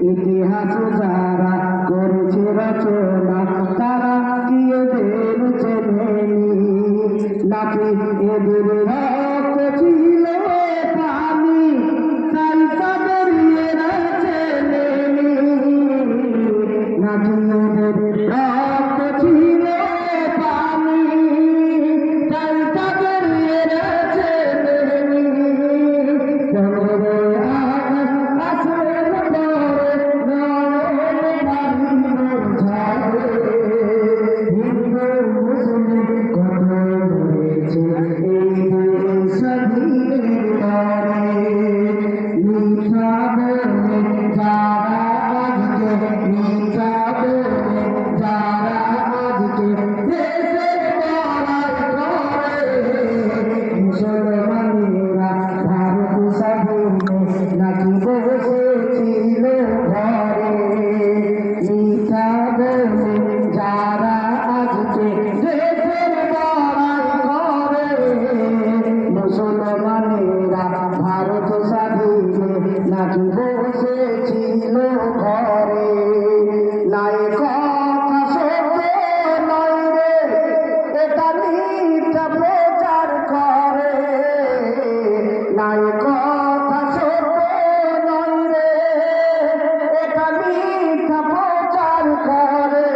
ইতিহাস যারা করেছে রচনা তারা কি এদের চেনেনি নাকি এদের রক্ত ছিল পানি তাই তাদের এরা চেনেনি নাকি এদের রক্ত ছিল পানি তাই তাদের এরা চেনেনি ভারত স্বাধীনে নাকি বসেছিল ঘরে নাই কথা সত্য নয় রে এটা মিথ্যা প্রচার করে নাই কথা সত্য নয় রে এটা মিথ্যা প্রচার করে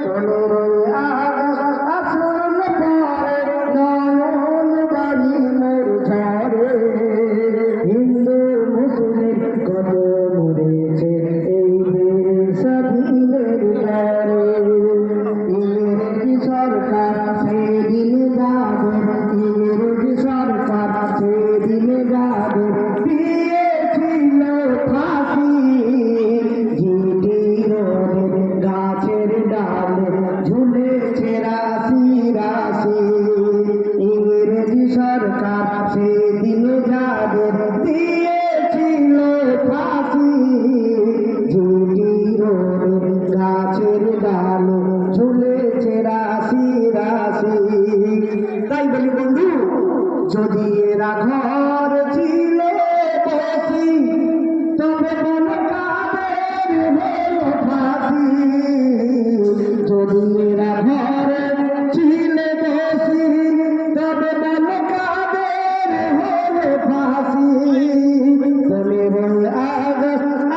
15 আগস্ট আসল পরে নয়ন বাড়ি মোর ঝরে হিন্দু মুসলিম কত মরেছে এই দেশ স্বাধীনের পরে ইংরেজি সরকার সেদিন যাবে ইংরেজি সরকার সেদিন যাবে দিয়েছিল ফাঁসি ঝিটি রোদের গাছের ডালে ঝুলেছে রাশি রাশি ইংরেজি সরকার সেদিন যাদের দিয়েছিল ফাঁসি ঝুটি রোদের গাছের ডালে ঝুলেছে রাশি রাশি তাই বলি বন্ধু যদি